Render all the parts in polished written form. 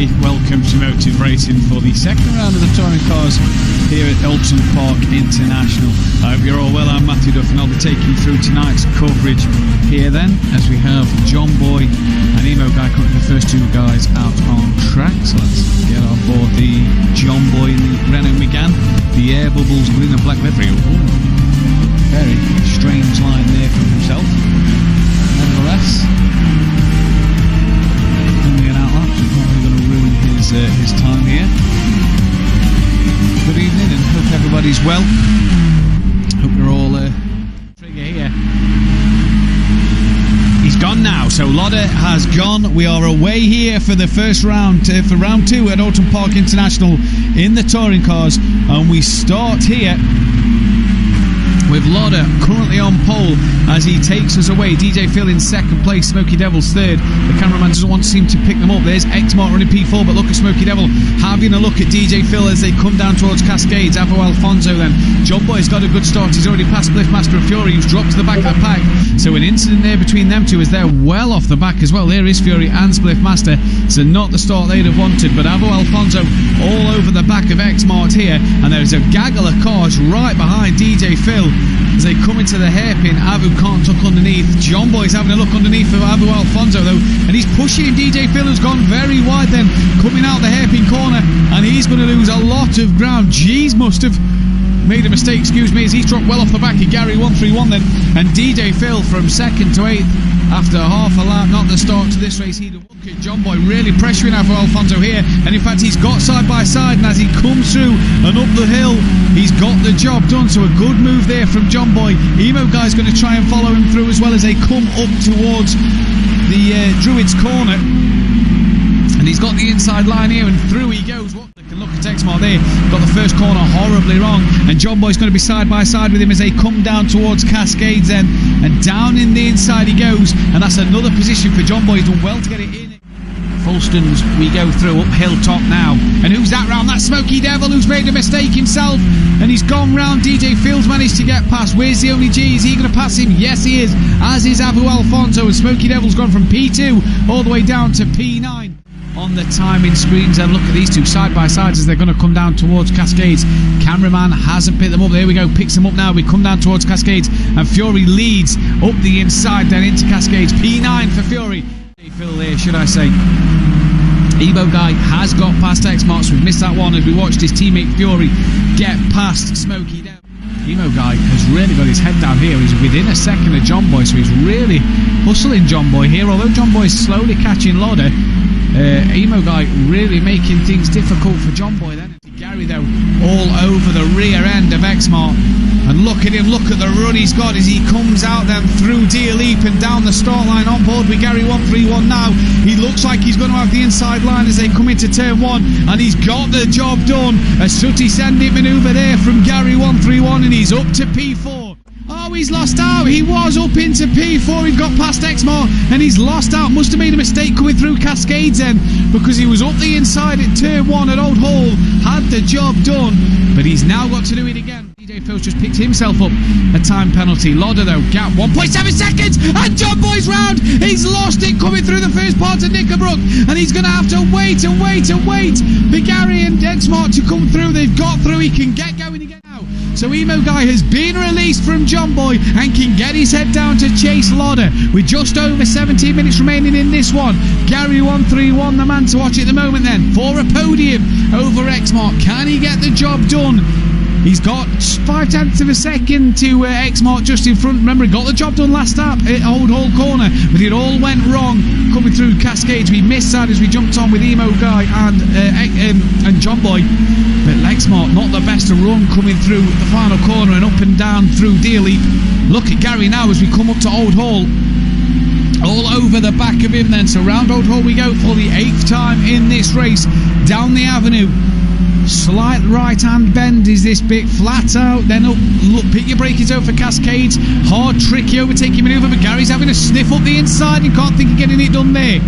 Hi, welcome to Motive Racing for the second round of the touring cars here at Oulton Park International. I hope you're all well. I'm Matthew Duff and I'll be taking you through tonight's coverage here then, as we have John Boy and Emo Guy, currently the first two guys out on track. So let's get on board the John Boy in the Renault Megane, the air bubbles green and black livery. Ooh, very strange line there from himself. Nevertheless, only an outlap, so probably going to ruin his time here. Good evening and hope everybody's well. Hope you're all trigger here. He's gone now, so Lodder has gone. We are away here for the first round, for round two at Oulton Park International in the touring cars, and we start here with Lodder currently on pole as he takes us away. DJ Phil in second place, Smoky Devil's third. The cameraman doesn't want to seem to pick them up. There's X-Mart running P4, but look at Smoky Devil having a look at DJ Phil as they come down towards Cascades. Avo Alfonso then. John Boy's got a good start. He's already passed Bliffmaster and Fury, who's dropped to the back of the pack. So an incident there between them two as they're well off the back as well. There is Fury and Bliffmaster. So not the start they'd have wanted, but Avo Alfonso all over the back of X-Mart here. And there's a gaggle of cars right behind DJ Phil as they come into the hairpin. Avu can't tuck underneath. John Boy's having a look underneath for Avo Alfonso though, and he's pushing DJ Phil, who's gone very wide then, coming out the hairpin corner, and he's going to lose a lot of ground. Jeez, must have made a mistake, excuse me, as he's dropped well off the back of Gary 131 then, and DJ Phil from second to eighth after half a lap. Not the start to this race. He'd look at John Boy really pressuring Avo Alfonso here, and in fact he's got side by side, and as he comes through and up the hill, he's got the job done. So a good move there from John Boy. Emo Guy's going to try and follow him through as well as they come up towards the Druids corner, and he's got the inside line here, and through he goes. What they can look at X-Mart there, got the first corner horribly wrong, and John Boy's going to be side by side with him as they come down towards Cascades then, and down in the inside he goes, and that's another position for John Boy. He's done well to get it in. Fulstons we go through, uphill top now, and who's that round? That's Smoky Devil, who's made a mistake himself, and he's gone round. DJ Phil's managed to get past. Where's the only G? Is he going to pass him? Yes he is, as is Avo Alfonso, and Smoky Devil's gone from P2 all the way down to P9 on the timing screens. And look at these two side by sides as they're going to come down towards Cascades. Cameraman hasn't picked them up. There we go, picks them up now. We come down towards Cascades, and Fury leads up the inside then into Cascades. P9 for Fury. Phil there, should I say. Emo Guy has got past X-Mart, so we've missed that one as we watched his teammate Fury get past Smoky Devil. Emo Guy has really got his head down here. He's within a second of John Boy, so he's really hustling John Boy here. Although John Boy is slowly catching Lodder, Emo Guy really making things difficult for John Boy then. Gary though all over the rear end of X-Mart, and look at him, look at the run he's got as he comes out then through Deer Leap and down the start line on board with Gary 131 now. He looks like he's going to have the inside line as they come into turn one, and he's got the job done. A sooty sending manoeuvre there from Gary 131, and he's up to P4. Oh, he's lost out. He was up into P4. He got past X-Mart and he's lost out. Must have made a mistake coming through Cascades then, because he was up the inside at turn one at Old Hall. Had the job done, but he's now got to do it again. DJ Phil's just picked himself up a time penalty. Lodder though, gap 1.7 seconds, and John Boy's round. He's lost it coming through the first part of Knickerbrook, and he's going to have to wait and wait and wait for Gary and X-Mart to come through. They've got through. He can get going again now. So Emo Guy has been released from John Boy and can get his head down to chase Lodder with just over 17 minutes remaining in this one. Gary 131, the man to watch at the moment then, for a podium over X-Mart. Can he get the job done? He's got 0.5 of a second to X-Mart just in front. Remember, he got the job done last lap at Old Hall Corner, but it all went wrong coming through Cascades. We missed that as we jumped on with Emo Guy and John Boy. But X-Mart not the best to run coming through the final corner and up and down through Deer Leap. Look at Gary now as we come up to Old Hall. All over the back of him then. So round Old Hall we go for the 8th time in this race. Down the avenue. Slight right hand bend is this bit, flat out, then up, look, pick your braking zone for Cascades. Hard, tricky overtaking manoeuvre, but Gary's having a sniff up the inside and can't think of getting it done there.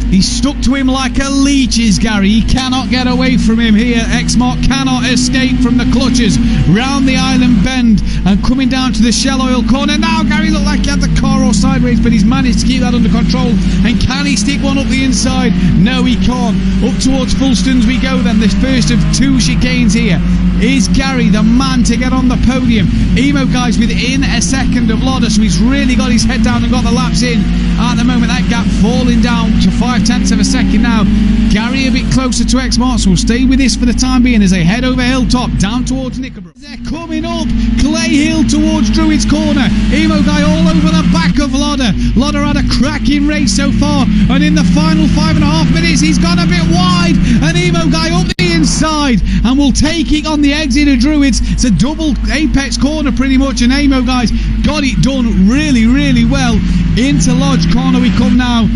He's stuck to him like a leech, is Gary. He cannot get away from him here. Exmart cannot escape from the clutches. Round the island bend and coming down to the Shell Oil corner. Now Gary looked like he had the car all sideways, but he's managed to keep that under control. And can he stick one up the inside? No, he can't. Up towards Fulstons we go then. This first of two chicanes here. Is Gary the man to get on the podium? Emo Guy's within a second of Lauder, so he's really got his head down and got the laps in. At the moment, that gap falling down to 0.5 of a second now. Gary a bit closer to Exmart, so we'll stay with this for the time being as they head over Hilltop down towards Knickerbrook. They're coming up Clay Hill towards Druids Corner. Emo Guy all over the back of Lauder. Lauder had a cracking race so far, and in the final 5.5 minutes, he's gone a bit wide, and Emo Guy up the inside, and will take it on the exit of Druids. It's a double apex corner pretty much, and Emo Guy's got it done really, really well. Into Lodge Corner we come now,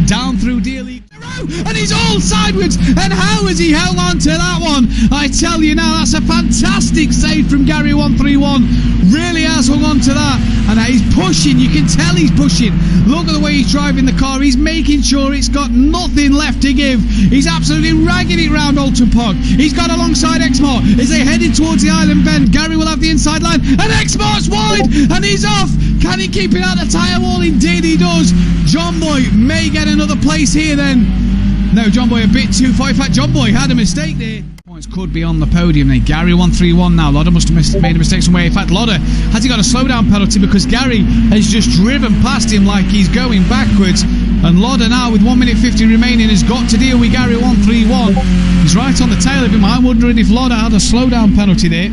down through Dealey, and he's all sideways, and how has he held on to that one? I tell you now, that's a fantastic save from Gary 131. Really has hung on to that, and he's pushing. You can tell he's pushing. Look at the way he's driving the car. He's making sure it's got nothing left to give. He's absolutely ragging it round Oulton Park. He's got alongside Exmart as they headed towards the island bend. Gary will have the inside line, and Exmart's wide, and he's off. Can he keep it out the tyre wall? Indeed he does. John Boy may get another place here then. No, John Boy a bit too far. In fact, John Boy had a mistake there. Points could be on the podium. Then Gary 131 now. Lauder must have made a mistake somewhere. In fact, Lauder has he got a slowdown penalty because Gary has just driven past him like he's going backwards. And Lauder now with 1 minute 50 remaining has got to deal with Gary 131. He's right on the tail of him. I'm wondering if Lauder had a slowdown penalty there.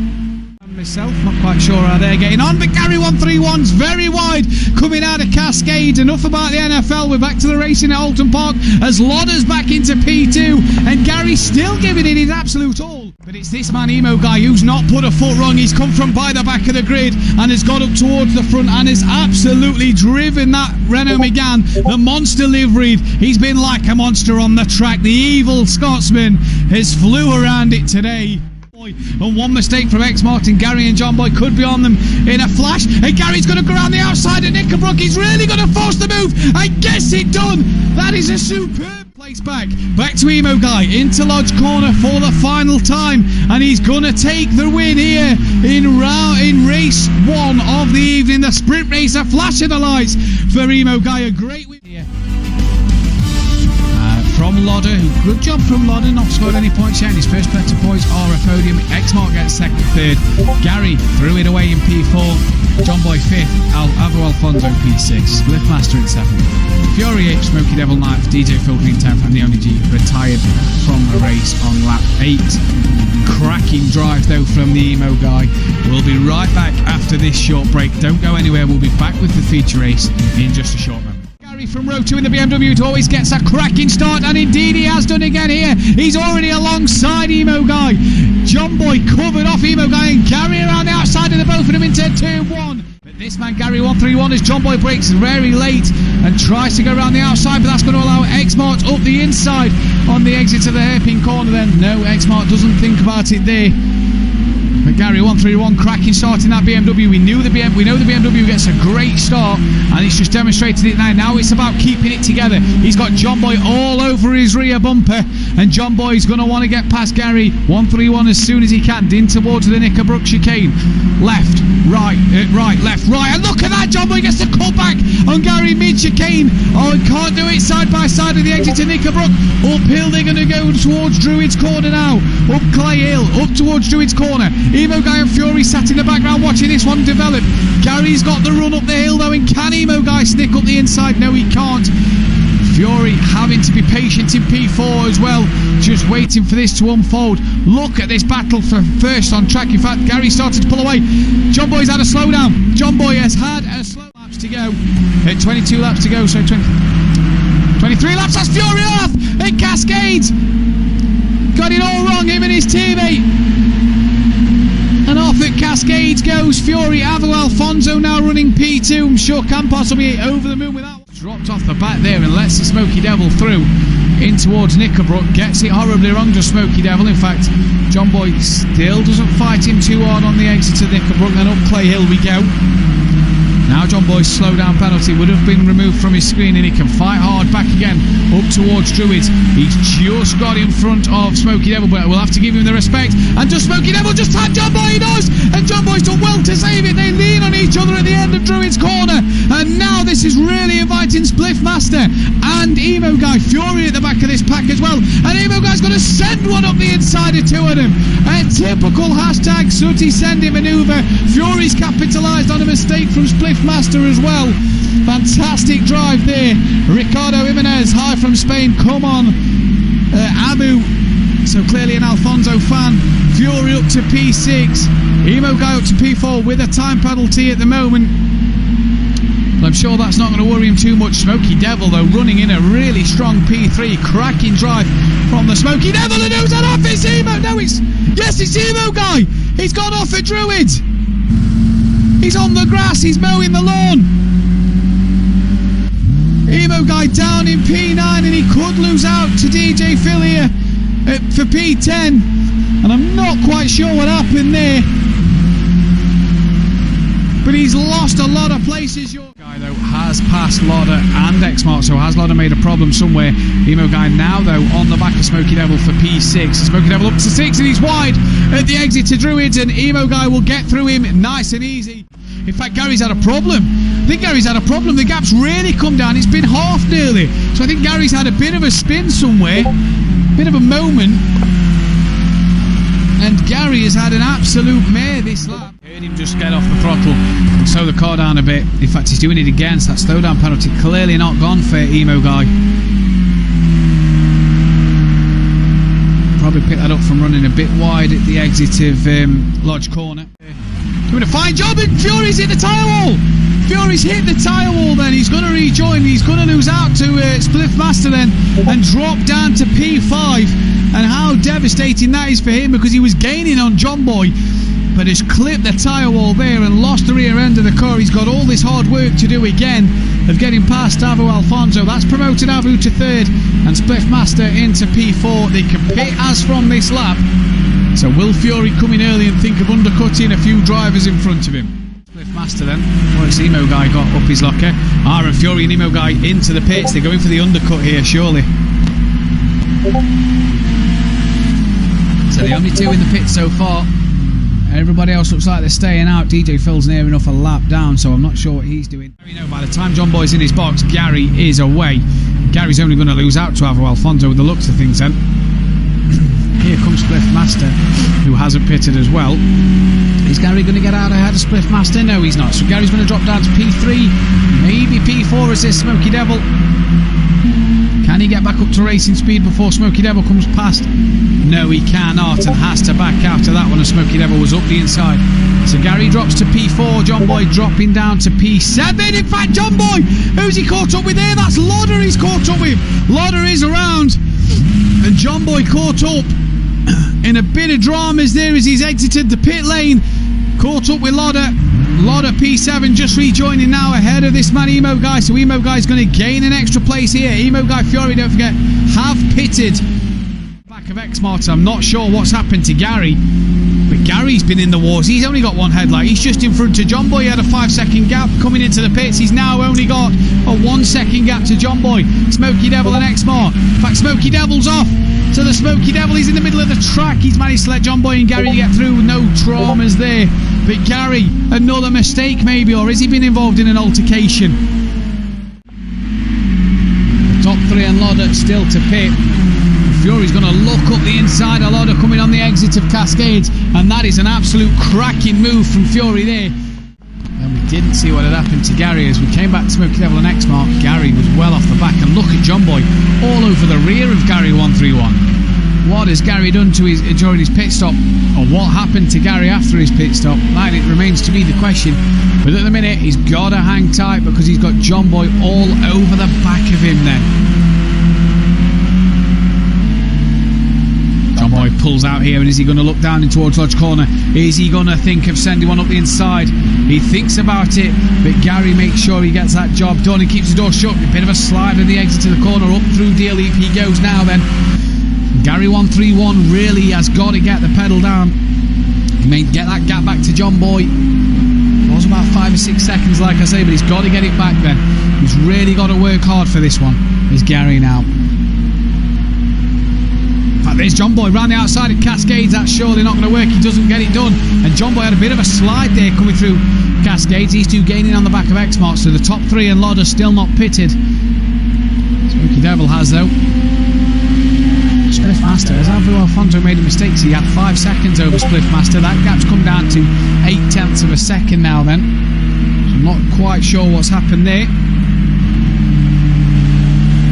Myself, not quite sure how they're getting on, but Gary 131's very wide coming out of Cascade. Enough about the NFL, we're back to the racing at Oulton Park as Lauder's back into P2 and Gary's still giving it his absolute all. But it's this man Emo Guy who's not put a foot wrong. He's come from by the back of the grid and has got up towards the front and has absolutely driven that Renault Megane, the monster liveried. He's been like a monster on the track. The evil Scotsman has flew around it today. And one mistake from Exmart, Gary and John Boy could be on them in a flash, and Gary's going to go around the outside of Knickerbrook. He's really going to force the move. I guess it done. That is a superb place back to Emo Guy into Lodge Corner for the final time, and he's going to take the win here in race one of the evening, the sprint race. A flash of the lights for Emo Guy. A great win here from Lauder. Good job from Lauder, not scored any points yet. His first better points are a podium. Exmart gets second, third. Gary threw it away in P4. John Boy fifth. Avo Alfonso P6. Liftmaster in seventh. Fury 8, Smoky Devil 9th. DJ Phil Green 10th, and the only G retired from the race on lap 8. Cracking drive though from the Emo Guy. We'll be right back after this short break. Don't go anywhere. We'll be back with the feature race in just a short moment. From row 2 in the BMW, it always gets a cracking start, and indeed he has done again here. He's already alongside Emo Guy. John Boy covered off Emo Guy, and Gary around the outside of the both of them into turn 1. But this man Gary 131 as John Boy breaks very late and tries to go around the outside, but that's going to allow Exmart up the inside on the exit of the hairpin corner then. No, Exmart doesn't think about it there. But Gary 131 cracking start in that BMW. We know the BMW gets a great start, and he's just demonstrated it now. Now it's about keeping it together. He's got John Boy all over his rear bumper, and John Boy's going to want to get past Gary 131 as soon as he can. In towards the Knickerbrook chicane. Left, right, left, right, and look at that. John Boy gets the cut back on Gary mid chicane. Oh, he can't do it side by side of the exit to Knickerbrook. Uphill they're going to go towards Druids Corner now. Up Clay Hill, up towards Druids Corner. Emo Guy and Fury sat in the background watching this one develop. Gary's got the run up the hill though, and can Emo Guy snick up the inside? No, he can't. Fury having to be patient in P4 as well, just waiting for this to unfold. Look at this battle for first on track. In fact, Gary started to pull away. John Boy's had a slowdown. John Boy has had a slow laps to go. 22 laps to go, so 23 laps. That's Fury off. It cascades. Got it all wrong, him and his teammate. And off at Cascades goes Fury. Avo Alfonso now running P2. I'm sure Campos will be over the moon with that. Dropped off the back there and lets the Smoky Devil through in towards Knickerbrook. Gets it horribly wrong to Smoky Devil. In fact, John Boy still doesn't fight him too hard on the exit of Knickerbrook. Then up Clay Hill we go. Now John Boy's slow down penalty would have been removed from his screen, and he can fight hard back again up towards Druids. He's just got in front of Smoky Devil, but we'll have to give him the respect. And does Smoky Devil just tap John Boy? He does! And John Boy's done well to save it. They lean on each other at the end of Druids' corner. And now this is really inviting Spliff Master and Emo Guy. Fury at the back of this pack as well. And Emo Guy's going to send one up the inside of two of them. A typical hashtag Sooty sending manoeuvre. Fury's capitalised on a mistake from Spliff Master as well. Fantastic drive there. Ricardo Jimenez, high from Spain. Come on, Abu. So clearly an Alfonso fan. Fury up to P6. Emo Guy up to P4 with a time penalty at the moment. But I'm sure that's not going to worry him too much. Smoky Devil, though, running in a really strong P3. Cracking drive from the Smoky Devil. And who's that off? It's Emo. No, it's Emo Guy. He's gone off at Druids. He's on the grass. He's mowing the lawn. Emo Guy down in P9, and he could lose out to DJ Phil here for P10. And I'm not quite sure what happened there. But he's lost a lot of places. Your guy, though, has passed Lauder and X-Mark, so has Lauder made a problem somewhere? Emo Guy now, though, on the back of Smoky Devil for P6. Smoky Devil up to 6, and he's wide at the exit to Druids, and Emo Guy will get through him nice and easy. In fact, Gary's had a problem. I think Gary's had a problem. The gap's really come down. It's been half nearly. So I think Gary's had a bit of a spin somewhere. Bit of a moment. And Gary has had an absolute mare this lap. Heard him just get off the throttle and slow the car down a bit. In fact, he's doing it again, so that slowdown penalty clearly not gone for Emo Guy. Probably picked that up from running a bit wide at the exit of Lodge Corner. Doing a fine job, and Fury's hit the tyre wall. Fury's hit the tyre wall then. He's going to rejoin. He's going to lose out to Spliff Master then and drop down to P5. And how devastating that is for him, because he was gaining on John Boy, but has clipped the tyre wall there and lost the rear end of the car. He's got all this hard work to do again of getting past Abu Alfonso. That's promoted Abu to 3rd and Spliff Master into P4. They can pit as from this lap. So will Fury come in early and think of undercutting a few drivers in front of him? Spliff Master then. What's Emo Guy got up his locker? And Fury and Emo Guy into the pits. They're going for the undercut here, surely. So the only two in the pit so far. Everybody else looks like they're staying out. DJ Phil's near enough a lap down, so I'm not sure what he's doing. You know, by the time John Boy's in his box, Gary is away. Gary's only going to lose out to Abu Alfonso with the looks of things then. Here comes Spliff Master, who hasn't pitted as well. Is Gary going to get out ahead of Spliff Master? No, he's not. So Gary's going to drop down to P3, maybe P4 as this Smoky Devil. Can he get back up to racing speed before Smoky Devil comes past? No, he cannot, and has to back after that one as Smoky Devil was up the inside. So Gary drops to P4, John Boy dropping down to P7. In fact, John Boy, who's he caught up with there? That's Lauder he's caught up with. Lauder is around, and John Boy caught up in a bit of dramas there as he's exited the pit lane. Caught up with Lauder. Lauder P7 just rejoining now ahead of this man Emo Guy. So Emo Guy's going to gain an extra place here. Emo Guy, Fury, don't forget, have pitted. Back of X-Martin. I'm not sure what's happened to Gary, but Gary's been in the wars. He's only got one headlight. He's just in front of John Boy. He had a 5-second gap coming into the pits. He's now only got a 1-second gap to John Boy. Smoky Devil and X-Mart. In fact, Smoky Devil's off. So the Smoky Devil is in the middle of the track. He's managed to let John Boy and Gary get through. No traumas there. But Gary, another mistake maybe, or has he been involved in an altercation? The top 3 and Lauder still to pit. Fury's going to look up the inside of Lauder coming on the exit of Cascades, and that is an absolute cracking move from Fury there. And we didn't see what had happened to Gary as we came back to Smoky Devil and X-Mark. Gary was well off the back, and look at John Boy all over the rear of Gary 131. What has Gary done to during his pit stop, or what happened to Gary after his pit stop? That it remains to be the question. But at the minute, he's got to hang tight because he's got John Boy all over the back of him then. John Boy pulls out here, and is he going to look down in towards Lodge Corner? Is he going to think of sending one up the inside? He thinks about it, but Gary makes sure he gets that job done. He keeps the door shut. A bit of a slide at the exit to the corner. Up through Deer Leap he goes now then. Gary 131 really has got to get the pedal down. He may get that gap back to John Boy. was about 5 or 6 seconds, like I say, but he's got to get it back then. He's really got to work hard for this one. Is Gary now. In fact, there's John Boy round the outside of Cascades. That's surely not going to work. He doesn't get it done. And John Boy had a bit of a slide there coming through Cascades. These two gaining on the back of X-Mart. So the top three and Lauder still not pitted. Smoky Devil has, though. Spliffmaster, as Avu Alfonso made a mistake, so he had 5 seconds over Spliffmaster. That gap's come down to 0.8 of a second now then. So I'm not quite sure what's happened there.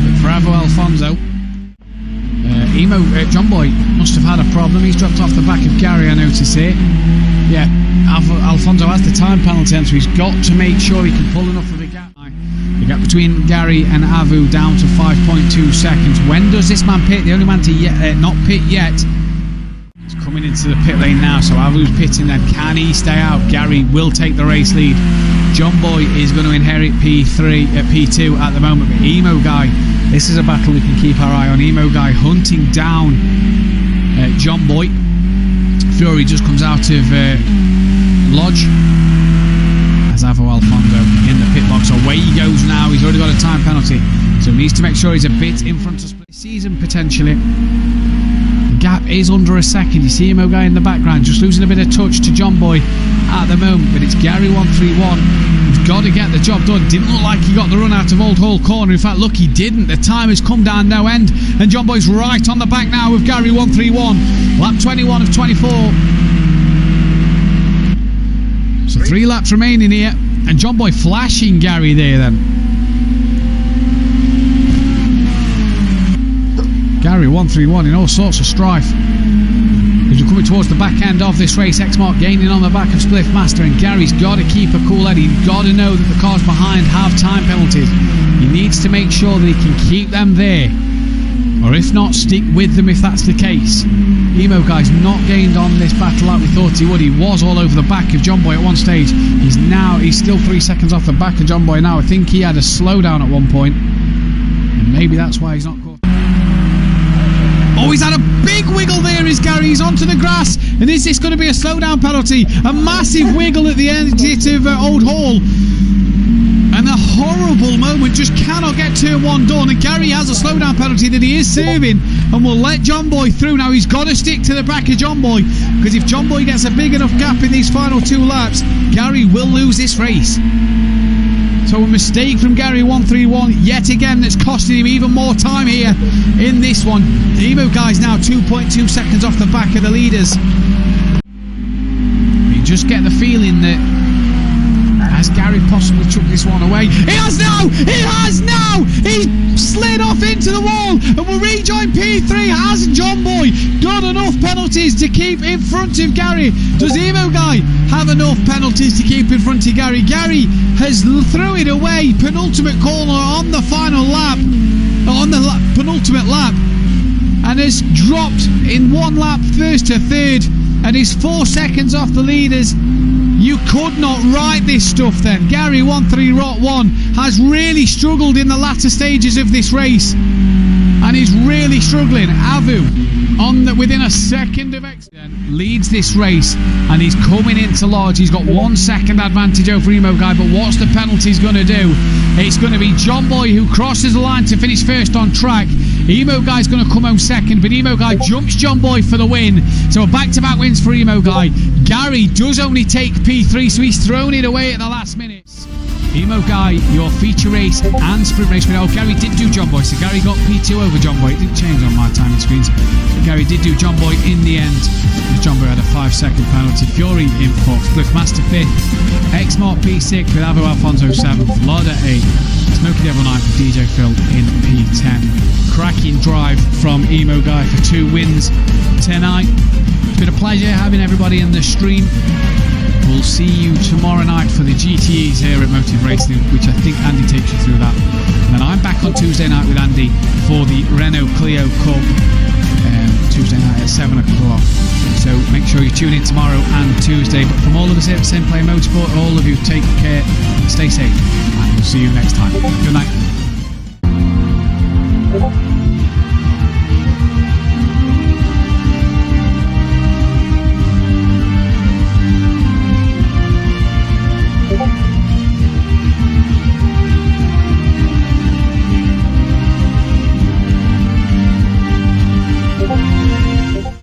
But for Avu Alfonso, John Boy must have had a problem. He's dropped off the back of Gary, I notice here. Yeah, Alfonso has the time penalty, so he's got to make sure he can pull enough of a gap. The gap between Gary and Avu down to 5.2 seconds. When does this man pit? The only man to not pit yet. He's coming into the pit lane now, so Avu's pitting then. Can he stay out? Gary will take the race lead. John Boy is going to inherit P2 at the moment, but Emo Guy, this is a battle we can keep our eye on. Emo Guy hunting down John Boy. Fury just comes out of Lodge. As Avu Alfonso in the pit box. Away he goes now. He's already got a time penalty, so he needs to make sure he's a bit in front of split season potentially. The gap is under a second. You see Emo Guy in the background just losing a bit of touch to John Boy at the moment, but it's Gary 131 who's got to get the job done. Didn't look like he got the run out of Old Hall Corner. In fact, look, he didn't. The time has come down no end, and John Boy's right on the back now with Gary 131. Lap 21 of 24. So 3 laps remaining here, and John Boy flashing Gary there then. Gary 131 in all sorts of strife. As we're coming towards the back end of this race, X-Mark gaining on the back of Spliffmaster, and Gary's got to keep a cool head. He's got to know that the cars behind have time penalties. He needs to make sure that he can keep them there, or if not, stick with them if that's the case. Emo Guy's not gained on this battle like we thought he would. He was all over the back of John Boy at one stage. He's still 3 seconds off the back of John Boy now. I think he had a slowdown at one point, and maybe that's why he's not caught. Oh, he's had a big wiggle there, is Gary. He's onto the grass, and is this going to be a slowdown penalty? A massive wiggle at the exit of Old Hall. And a horrible moment, just cannot get turn 1 done, and Gary has a slowdown penalty that he is serving and will let John Boy through. Now he's got to stick to the back of John Boy, because if John Boy gets a big enough gap in these final 2 laps, Gary will lose this race. So a mistake from Gary 131 yet again that's costing him even more time here in this one. The Emo Guy's now 2.2 seconds off the back of the leaders. You just get the feeling that has Gary possibly took this one away? He has now! He has now! He's slid off into the wall and will rejoin P3. Has John Boy got enough penalties to keep in front of Gary? Does Emo Guy have enough penalties to keep in front of Gary? Gary has threw it away. Penultimate corner on the final lap, on the penultimate lap, and has dropped in 1 lap first to third, and is 4 seconds off the leaders. You could not write this stuff then. Gary 131 has really struggled in the latter stages of this race, and he's really struggling. Avu within a second of accident leads this race, and he's coming into Lodge. He's got 1 second advantage over Emo Guy, but what's the penalties going to do? It's going to be John Boy who crosses the line to finish first on track. Emo Guy's going to come home second, but Emo Guy jumps John Boy for the win. So back-to-back wins for Emo Guy. Gary does only take P3, so he's thrown it away at the last minute. Emo Guy, your feature race and sprint race winner. Oh, Gary did do John Boy, so Gary got P2 over John Boy. It didn't change on my timing screens, but Gary did do John Boy in the end. John Boy had a 5-second penalty. Fury in 4th, Spliffmaster 5th, X-Mark P6 with Avu Alfonso 7th, Lauder 8th, Smoky Devil 9th for DJ Phil in P10. Cracking drive from Emo Guy for 2 wins tonight. It's been a pleasure having everybody in the stream. We'll see you tomorrow night for the GTEs here at Motive Racing, which I think Andy takes you through that. And then I'm back on Tuesday night with Andy for the Renault Clio Cup, Tuesday night at 7 o'clock. So make sure you tune in tomorrow and Tuesday. But from all of us here at Sim Play Motorsport, all of you, take care, stay safe, and we'll see you next time. Good night.